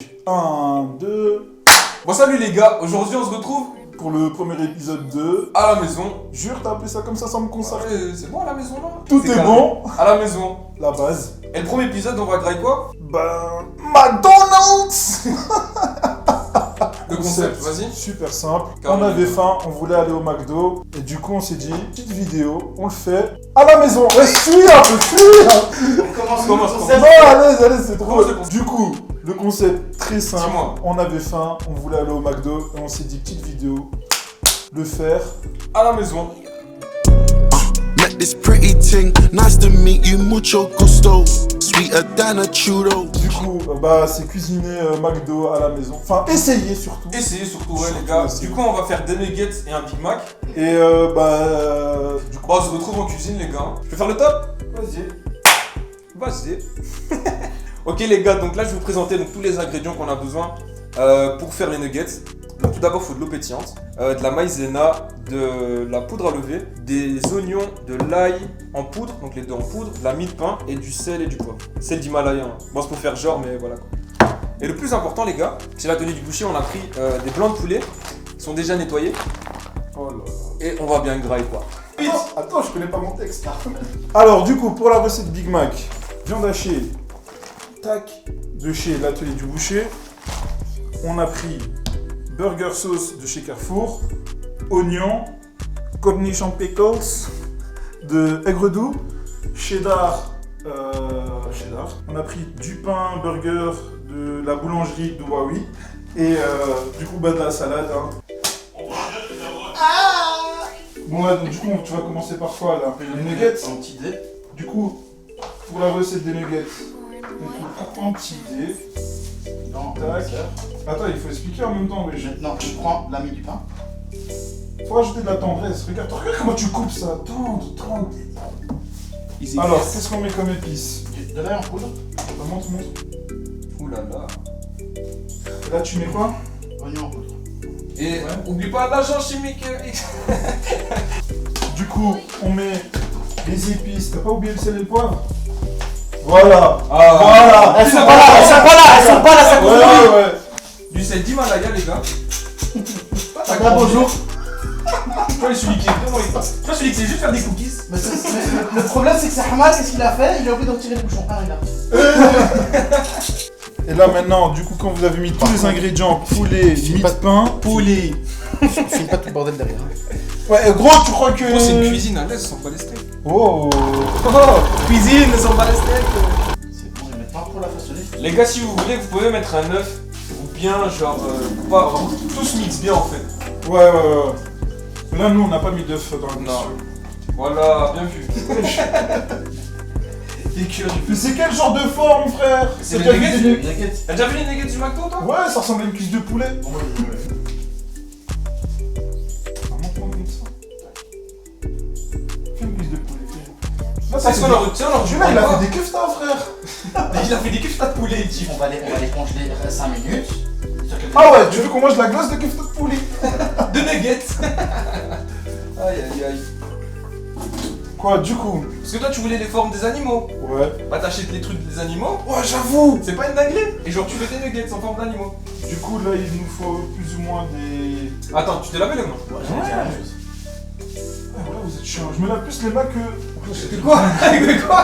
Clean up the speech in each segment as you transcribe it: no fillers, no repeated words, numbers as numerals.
1, 2. Bon salut les gars, aujourd'hui on se retrouve Pour le premier épisode de... à la maison. Jure, t'as appelé ça comme ça sans me concerter. Ouais, c'est bon à la maison là. Tout est carré. bon. À la maison. La base. Et le premier épisode on va grailler quoi? Ben... McDonald's. Le concept, vas-y. Super simple. Carrément. On avait faim, on voulait aller au McDo. Et du coup, on s'est dit, petite vidéo, on le fait à la maison. Ouais, suis un peu, suis. Commence. C'est bon, allez, c'est trop. Commence le concept. Du coup, le concept très simple. Dis-moi. On avait faim, on voulait aller au McDo. Et on s'est dit, petite vidéo, le faire. À la maison. Met this pretty thing, nice to meet you, mucho gusto. Sweeter than a churro. Du coup, bah, c'est cuisiner McDo à la maison. Enfin, essayer surtout. Essayez surtout, ouais Surtout, les gars. essayez. Du coup on va faire des nuggets et un Big Mac. Et du coup, Bon on se retrouve en cuisine les gars. Je peux faire le top? Vas-y. Ok les gars, donc là je vais vous présenter donc, tous les ingrédients qu'on a besoin pour faire les nuggets. Donc tout d'abord il faut de l'eau pétillante, de la maïzena, de la poudre à lever, des oignons, de l'ail en poudre, donc les deux en poudre, de la mie de pain et du sel et du poivre. Sel d'Himalaya, hein. Bon c'est pour faire genre mais voilà quoi. Et le plus important les gars, chez l'atelier du boucher on a pris des blancs de poulet qui sont déjà nettoyés oh là là. et on va bien grailler quoi. Attends, je connais pas mon texte. Alors, du coup, pour la recette Big Mac, viande hachée, tac, de chez l'atelier du boucher. On a pris burger sauce de chez Carrefour, oignon, cornichon pickles de Aigre-Doux, cheddar. On a pris du pain burger de la boulangerie de Huawei et du coup, bah, de la salade. Hein. Bon, ouais, donc du coup, tu vas commencer par quoi là? Les nuggets. Un petit dé. Du coup, pour la recette des nuggets, on prend un petit dé. Dans Tac. Attends, il faut expliquer en même temps, oui. Maintenant, tu prends la mie du pain. Faut rajouter de la tendresse. Regarde comment tu coupes ça. Tendre. Alors, qu'est-ce qu'on met comme épices? De l'ail en poudre. Montre. Ouh là là. Et là, tu mets quoi? Oignon en poudre. Et oublie pas l'agent chimique. Du coup, on met les épices. T'as pas oublié le sel et le poivre? Voilà. Voilà. Elles sont pas là, ça continue. Ouais. Du sel d'Himalaya les gars. Ah, bonjour. Toi celui qui est vraiment... Toi celui qui sait juste faire des cookies. Mais le problème, c'est que c'est Hamal, qu'est-ce qu'il a fait? Il a oublié d'en tirer le bouchon. Ah, regarde. Et là maintenant, du coup, quand vous avez mis tous les ingrédients, poulet, mie de pain, poulet. Finis pas tout le bordel derrière. Ouais, gros, tu crois que... Gros c'est une cuisine à l'aise sans pas les steaks. Oh. Cuisine sans pas les steaks. C'est bon, et maintenant pour la façonner. Les gars si vous voulez vous pouvez mettre un œuf. Ou bien genre... pas... Tout se mixe bien en fait. Ouais. Là, nous, on n'a pas mis d'œuf dans la Non. mission. Voilà, bien vu. Mais c'est quel genre de forme, frère? C'est T'as les déjà vu nuggets des- T'inquiète. T'as déjà vu les nuggets du McDo toi? Ouais, ça ressemble à une cuisse de poulet. Bon, ouais. Vraiment prendre comme ça. Fais une cuisse de poulet. Là, C'est ce qu'on leur retient, on leur Celui-là, il a fait des keftas, frère. Il a fait des keftas de poulet, type. On va les congeler 5 minutes. Ah ouais, tu veux qu'on mange de la glace de kefta de poulet? De nuggets. Aïe. Quoi, du coup? Parce que toi tu voulais les formes des animaux. Ouais. Bah t'achètes les trucs des animaux. Ouais, j'avoue. C'est pas une dinguerie. Et genre tu fais des nuggets en forme d'animaux. Du coup, là, il nous faut plus ou moins des... Attends, tu t'es lavé les mains? Ouais, j'allais dire la même chose. Ah, voilà, vous êtes chiant. Je me lave plus les mains que... De quoi? De quoi?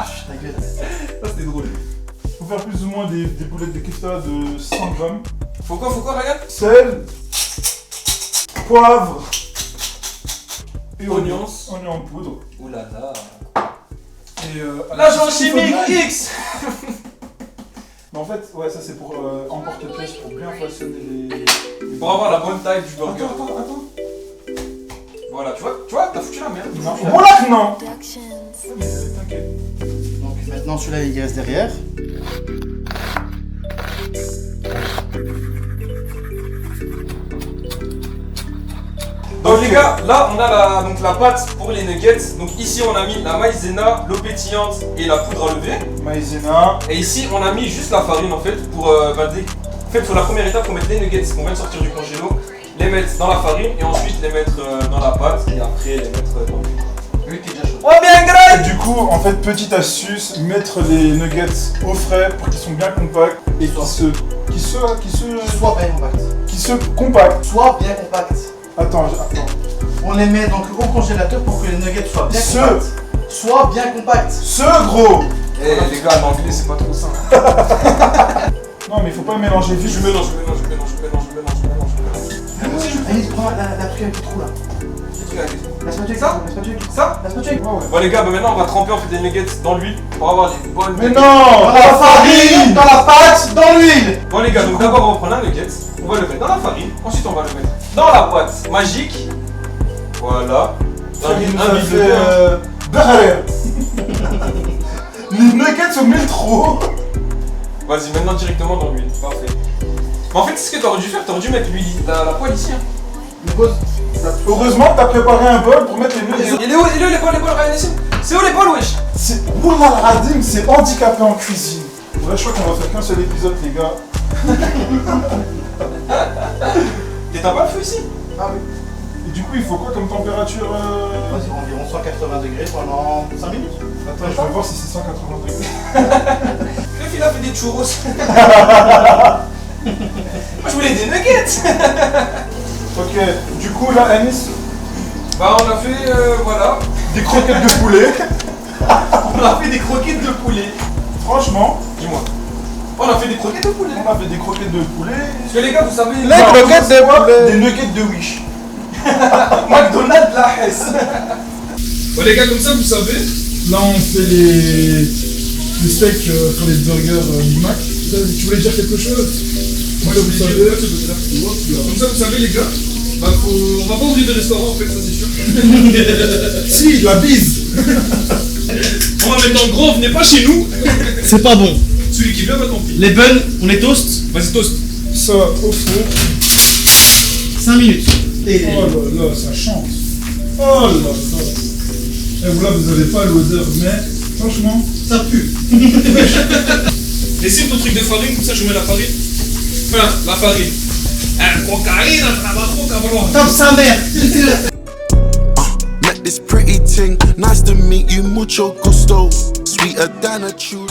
Chut, ta gueule. Ça c'était drôle. Faut faire plus ou moins des boulettes de kefta de 100 grammes. Faut quoi, Ryan? Sel, poivre et Oignons. oignons en poudre. Ouh là là. Et L'agent chimique X. Mais en fait, ouais, ça c'est pour emporte-pièce, pour bien façonner les... Pour avoir la bonne taille du burger. Attends. Voilà, tu vois, t'as foutu la merde. Non, voilà que non. Mais t'inquiète. Donc maintenant, celui-là, il reste derrière. Donc les gars, là on a la pâte pour les nuggets. Donc ici on a mis la maïzena, l'eau pétillante et la poudre à lever. Maïzena. Et ici on a mis juste la farine en fait pour En fait, sur la première étape, faut mettre les nuggets qu'on vient de sortir du congélo, les mettre dans la farine et ensuite les mettre dans la pâte et après les mettre dans le... Lui qui est déjà chaud. Oh bien Et grave. du coup, en fait, petite astuce, mettre les nuggets au frais pour qu'ils soient bien compacts et qui se compactent. Soit bien compact. Attends. On les met donc au congélateur pour que les nuggets soient bien compacts. Soit bien compacts. Ce gros. Eh les gars, l'anglais c'est pas trop ça. Non, mais il faut pas mélanger vite. Je mélange. Allez, prends la truc avec le trou là. La spatule. Ça La spatule. Ça La spatule. Bon les gars, bah maintenant on va tremper en fait les nuggets dans l'huile pour avoir les bonnes. Mais Dans non. la farine, dans la pâte, dans l'huile. Bon les gars, donc d'abord on va prendre un nugget, on va le mettre dans la farine, ensuite on va le mettre dans la pâte magique. Voilà. Il nous a fait beurre. Les nuggets sont mille trop. Vas-y, maintenant directement dans l'huile. Parfait. Mais en fait, c'est ce que t'aurais dû faire, t'aurais dû mettre l'huile, la poêle ici. Hein. Une pause. Heureusement que t'as préparé un bol pour mettre les nuggets. Il est où les poêles, Ryan ici? C'est où les poêles, wesh? C'est Wallah Radim, c'est handicapé en cuisine. Ouais, je crois qu'on va faire qu'un seul épisode, les gars. T'as pas le feu ici? Ah oui. Et du coup, il faut quoi comme température Vas-y, environ 180 degrés pendant 5 minutes. Attends, je vais voir si c'est 180 degrés. Le fil a fait des churros. Moi je voulais des nuggets. Ok, du coup, là, Anis, Bah on a fait, voilà. des croquettes de poulet. On a fait des croquettes de poulet. Franchement, Dis-moi. On a fait des croquettes de poulet. on a fait des croquettes de poulet. Parce que les gars, vous savez, Non, croquettes de quoi poulet. Des nuggets de Wish. McDonald's la Hesse. Bon les gars, comme ça vous savez, là on fait les steaks pour les burgers Big Mac. Tu voulais dire quelque chose? Moi vous savez. Comme ça vous savez les gars, bah, on va pas ouvrir de restaurant en fait, ça c'est sûr. Si, la bise. On va mettre dans le gros, venez pas chez nous. C'est pas bon. Celui qui vient va tant pis. Les buns, on les toast. Vas-y toast. Ça, au four. 5 minutes. Oh là là, ça chante. Oh là là. Et vous là, vous avez pas l'odeur, mais franchement, Ça pue. Laissez ton truc de farine, comme ça je mets la farine. Enfin, la farine. Cocaïne, trabajo, cabrón. Top sa mère. Met this pretty ting, nice to meet you, mucho gusto. Sweeter than a chew.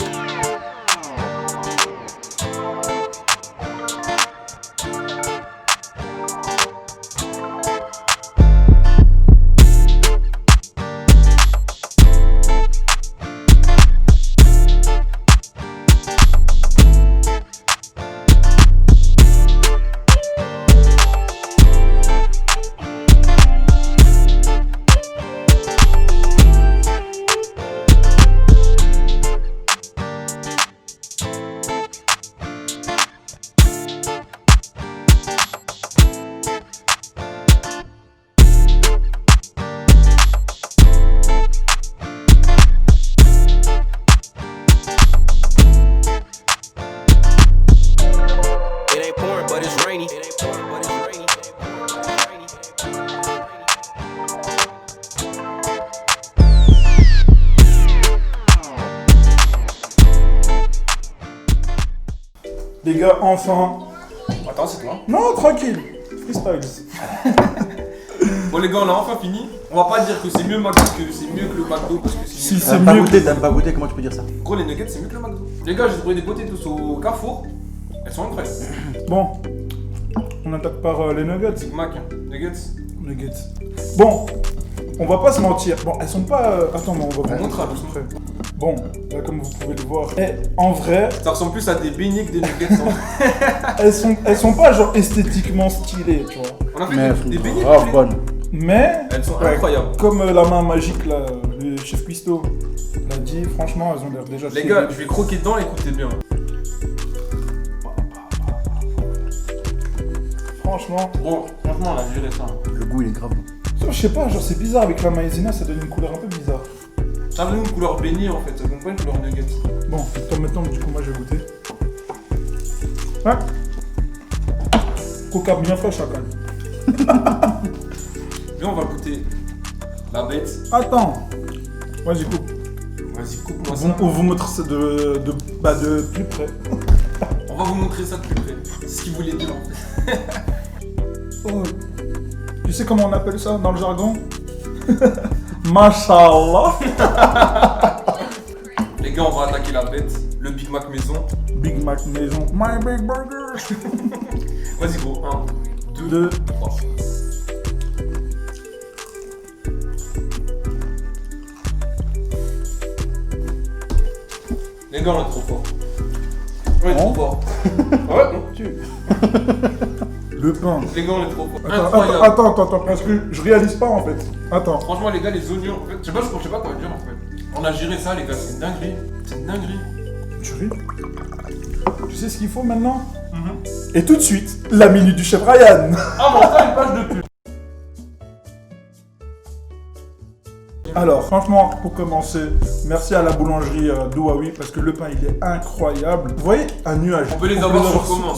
It ain't pouring, but it's rainy. It ain't pouring, but it's rainy. les gars, enfin. Attends, c'est toi. Non, tranquille. Freestyles. Bon les gars, on a enfin fini. On va pas dire que c'est mieux McDo que c'est mieux que le McDo parce que c'est Si mieux. c'est T'as mieux. pas goûté, comment tu peux dire ça? Gros, les nuggets c'est mieux que le McDo. Les gars, j'ai trouvé des potatoes au Carrefour. Elles sont incroyables. Bon, on attaque par les nuggets. Big Mac, hein. Nuggets. Nuggets. Bon, on va pas se mentir. Bon, elles sont pas. Attends, mais on va vous On montrer montre, à peu près. Bon, là, comme vous pouvez le voir. En vrai, Ça ressemble plus à des beignets que des nuggets. hein. elles sont pas genre esthétiquement stylées, tu vois. On a fait Mais elles des sont beignets. grave poulet. bonnes. Mais, Elles sont ouais, incroyables. comme la main magique, là, le chef Cuisto l'a dit, franchement, elles ont l'air déjà Les très gars, bonnes. je vais croquer dedans, écoutez bien. Franchement, Bon, franchement, on a géré ça. Le goût il est grave bon. je sais pas, genre c'est bizarre avec la maïzena, ça donne une couleur un peu bizarre. Ça donne une couleur beignet en fait, ça donne pas une couleur nuggets. Bon, attends, maintenant, du coup, moi je vais goûter. Ouais. Coca bien fraîche, quand même. Mais on va goûter la bête. Attends. Vas-y, coupe. Vas-y, coupe-moi ça. On vous montre ça de plus près. On va vous montrer ça de plus près. C'est ce qu'il voulait dire en fait. Oh. Tu sais comment on appelle ça dans le jargon? Mashallah. Les gars, on va attaquer la bête. Le Big Mac maison. Big Mac maison. My Big Burger. Vas-y, gros. 1, 2, 3. Les gars, on est trop fort. On est trop fort. Ouais, non, tu. Le pain. Les gars, on est trop fort. Attends, Incroyable. attends, parce que je réalise pas en fait. Attends. Franchement, les gars, les oignons. En fait, je sais pas quoi dire en fait. On a géré ça, les gars, c'est une dinguerie. C'est une dinguerie. Tu ris? Tu sais ce qu'il faut maintenant? Et tout de suite, la minute du chef Ryan. Ah, bon, ça, une page de pub. Alors, franchement, pour commencer, merci à la boulangerie d'Ouaoui parce que le pain il est incroyable. Vous voyez un nuage. On peut les avoir sur commande.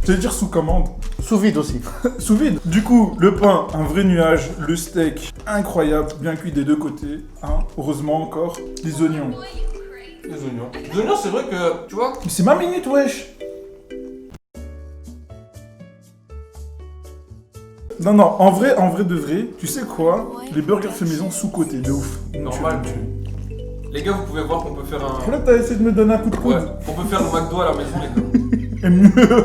Je vais dire sous commande. Sous vide aussi. Sous vide. Du coup, le pain, un vrai nuage. Le steak, incroyable, bien cuit des deux côtés. Hein, heureusement encore. Les oignons. Les oignons. Les oignons, c'est vrai que, tu vois. Mais c'est ma minute, wesh. Non, en vrai de vrai, tu sais quoi? Les burgers faits maison sous-côté, de ouf. Normal. Les gars, vous pouvez voir qu'on peut faire un. Là, t'as essayé de me donner un coup de coude. Ouais, on peut faire un McDo à la maison, les gars. Et mieux.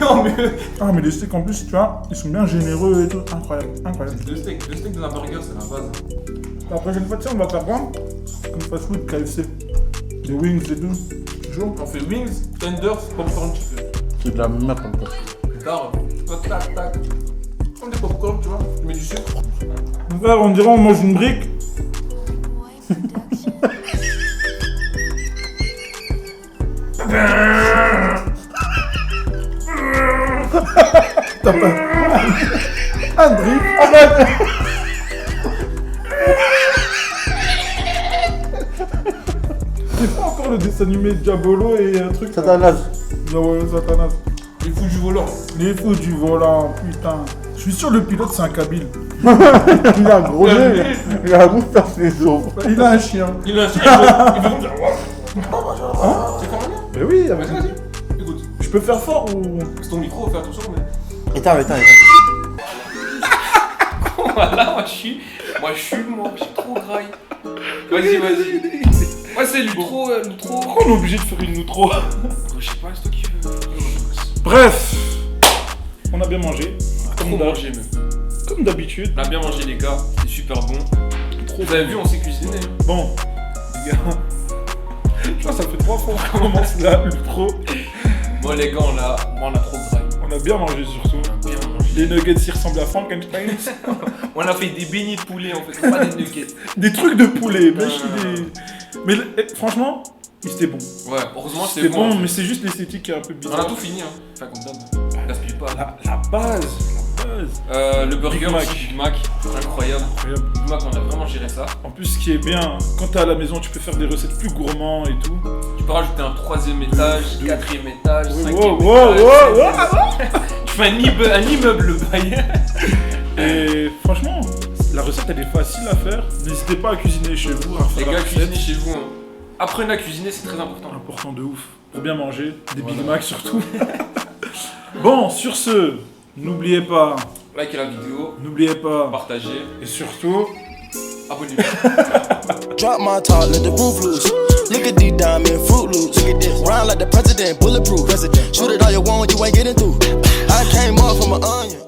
En mieux. Ah, mais les steaks en plus, tu vois, ils sont bien généreux et tout. Incroyable, incroyable. Deux steaks dans un burger, c'est la base. La prochaine fois, tu sais, on va faire quoi? Comme fast food, KFC. Des wings et tout. Toujours. On fait wings, tenders, popcorn chicken. C'est de la merde comme ça. Tard, tac, tac. Comme des popcorn, tu vois. Tu mets du sucre. Frère, on dirait on mange une brique. T'as pas... Un brique. Arrête. C'est pas encore le dessin animé Diabolo et un truc. Satanas. Diabolo Satanas. Les fous du volant. Les fous du volant, putain. Je suis sûr le pilote c'est un Kabyle. Il a un gros nez. Il a un moustache les os. Il a un chien. Il a un chien, il veut comme ça. Hein? C'est quand même bien. Mais oui, avec... Vas-y. Écoute, Je peux faire fort ou... c'est ton micro, fais attention, mais. Éteins. Voilà, moi je suis trop graille. Vas-y. Moi c'est l'outro. Pourquoi on est obligé de faire une outro? Je sais pas, c'est toi qui veux. Bref, on a bien mangé. Trop mangé même. Comme d'habitude. On a bien mangé les gars, c'est super bon. Vous avez vu, on s'est cuisiné. Bon, les gars, je crois que ça fait 3 fois qu'on commence là, l'outro. Bon les gars, on a trop graille. On a bien mangé surtout. On a bien mangé. Les nuggets ils ressemblent à Frankenstein. On a fait des beignets de poulet en fait, pas des nuggets. Des trucs de poulet, mais franchement, c'était bon. Ouais, heureusement C'était c'était bon, bon. mais c'est juste l'esthétique qui est un peu On a bizarre. tout fini, hein. Enfin, comme d'hab. Gaspille pas. La base. Le burger Big Mac. aussi, Big Mac, incroyable. Big Mac, on a vraiment géré ça. En plus, ce qui est bien, quand t'es à la maison, tu peux faire des recettes plus gourmands et tout. Tu peux rajouter un 3ème étage, 4ème étage, 5ème Wow. étage. Tu fais un immeuble, le bail. Et franchement, la recette elle est facile à faire. N'hésitez pas à cuisiner chez vous. À Les faire la gars, recette. cuisinez chez vous. Hein. Apprenez à cuisiner, c'est très important. Important de ouf. Pour bien manger, des Big Mac surtout. Bon, sur ce, n'oubliez pas, Likez la vidéo, n'oubliez pas, partagez et surtout, abonnez-vous. Drop my top, let the roof loose. Look at these diamond Fruit Loops. Look at this. Round like the president, bulletproof. Shoot it all you want, you ain't getting through. I came up from an onion.